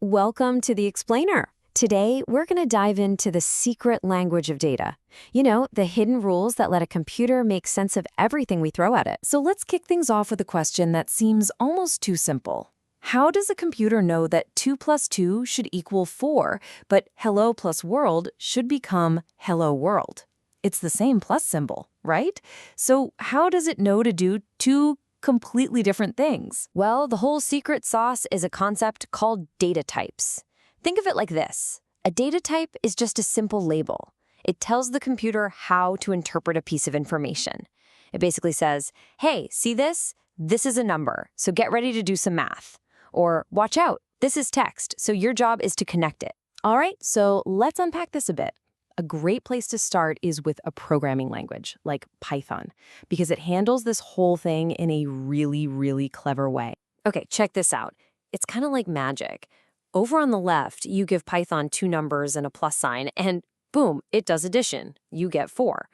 Welcome to the Explainer. Today, we're going to dive into the secret language of data. You know, the hidden rules that let a computer make sense of everything we throw at it. So let's kick things off with a question that seems almost too simple. How does a computer know that 2 plus 2 should equal 4, but hello plus world should become hello world? It's the same plus symbol, right? So how does it know to do two completely different things? Well, the whole secret sauce is a concept called data types. Think of it like this. A data type is just a simple label. It tells the computer how to interpret a piece of information. It basically says, hey, see this? This is a number, so get ready to do some math. Or, watch out, this is text, so your job is to connect it. All right, so let's unpack this a bit. A great place to start is with a programming language, like Python, because it handles this whole thing in a really clever way. Okay, check this out. It's kind of like magic. Over on the left, you give Python 2 numbers and a plus sign, and boom, it does addition. You get 4.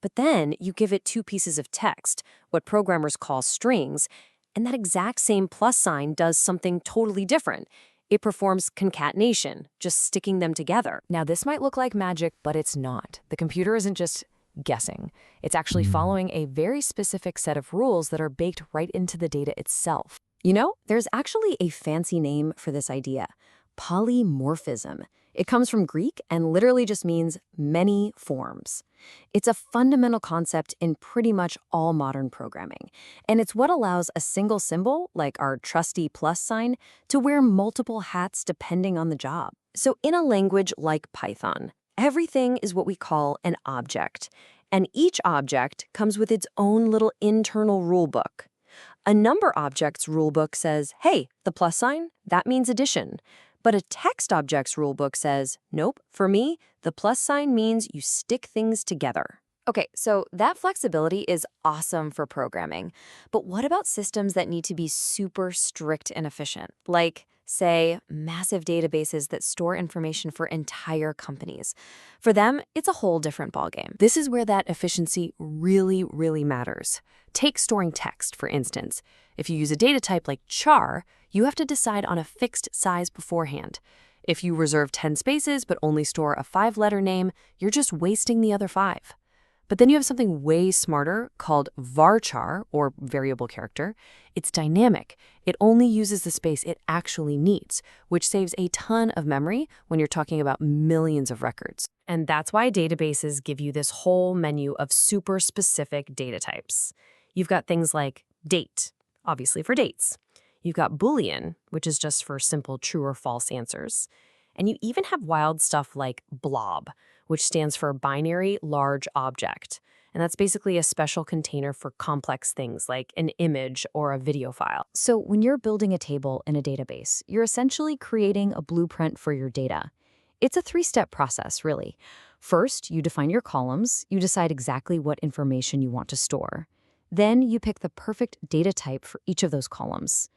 But then you give it 2 pieces of text, what programmers call strings, and that exact same plus sign does something totally different. It performs concatenation, just sticking them together. Now, this might look like magic, but it's not. The computer isn't just guessing. It's actually following a very specific set of rules that are baked right into the data itself. You know, there's actually a fancy name for this idea, polymorphism. It comes from Greek and literally just means many forms. It's a fundamental concept in pretty much all modern programming, and it's what allows a single symbol, like our trusty plus sign, to wear multiple hats depending on the job. So in a language like Python, everything is what we call an object, and each object comes with its own little internal rulebook. A number object's rulebook says, hey, the plus sign, that means addition. But a text object's rulebook says, nope, for me, the plus sign means you stick things together. Okay, so that flexibility is awesome for programming. But what about systems that need to be super strict and efficient? Like, say, massive databases that store information for entire companies. For them, it's a whole different ballgame. This is where that efficiency really matters. Take storing text, for instance. If you use a data type like char, you have to decide on a fixed size beforehand. If you reserve 10 spaces but only store a 5-letter name, you're just wasting the other 5. But then you have something way smarter called varchar, or variable character. It's dynamic. It only uses the space it actually needs, which saves a ton of memory when you're talking about millions of records. And that's why databases give you this whole menu of super specific data types. You've got things like date, obviously for dates. You've got Boolean, which is just for simple true or false answers. And you even have wild stuff like blob, which stands for binary large object. And that's basically a special container for complex things like an image or a video file. So when you're building a table in a database, you're essentially creating a blueprint for your data. It's a 3-step process, really. First, you define your columns. You decide exactly what information you want to store. Then you pick the perfect data type for each of those columns.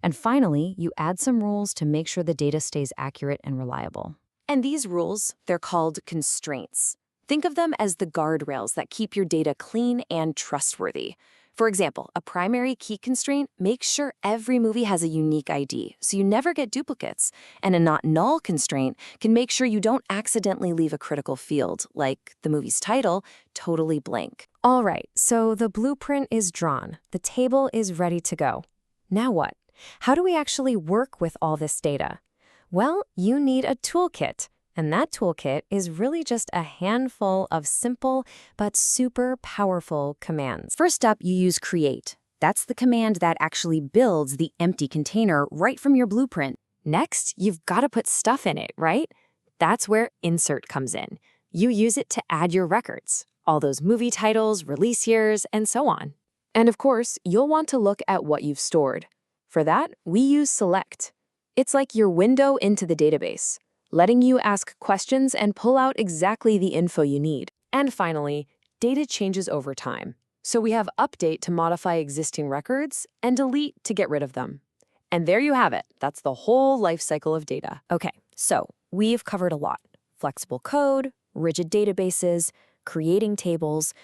And finally, you add some rules to make sure the data stays accurate and reliable. And these rules, they're called constraints. Think of them as the guardrails that keep your data clean and trustworthy. For example, a primary key constraint makes sure every movie has a unique ID, so you never get duplicates. And a not null constraint can make sure you don't accidentally leave a critical field, like the movie's title, totally blank. All right, so the blueprint is drawn. The table is ready to go. Now what? How do we actually work with all this data? Well, you need a toolkit, and that toolkit is really just a handful of simple but super powerful commands. First up, you use create. That's the command that actually builds the empty container right from your blueprint. Next, you've got to put stuff in it, right? That's where insert comes in. You use it to add your records, all those movie titles, release years, and so on. And of course, you'll want to look at what you've stored. For that, we use select. It's like your window into the database, letting you ask questions and pull out exactly the info you need. And finally, data changes over time. So we have update to modify existing records and delete to get rid of them. And there you have it. That's the whole life cycle of data. Okay, so we've covered a lot. Flexible code, rigid databases, creating tables.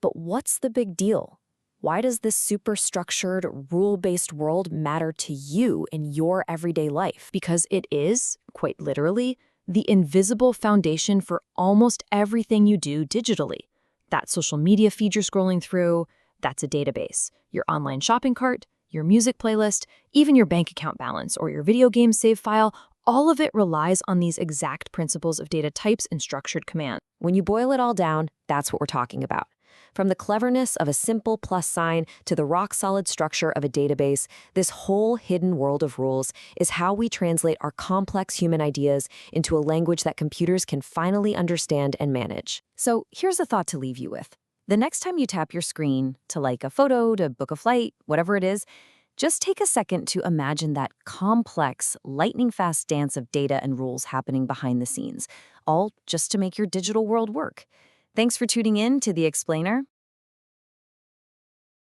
But what's the big deal? Why does this super structured, rule-based world matter to you in your everyday life? Because it is, quite literally, the invisible foundation for almost everything you do digitally. That social media feed you're scrolling through, that's a database. Your online shopping cart, your music playlist, even your bank account balance or your video game save file, all of it relies on these exact principles of data types and structured commands. When you boil it all down, that's what we're talking about. From the cleverness of a simple plus sign to the rock-solid structure of a database, this whole hidden world of rules is how we translate our complex human ideas into a language that computers can finally understand and manage. So here's a thought to leave you with. The next time you tap your screen to like a photo, to book a flight, whatever it is, just take a second to imagine that complex, lightning-fast dance of data and rules happening behind the scenes, all just to make your digital world work. Thanks for tuning in to The Explainer.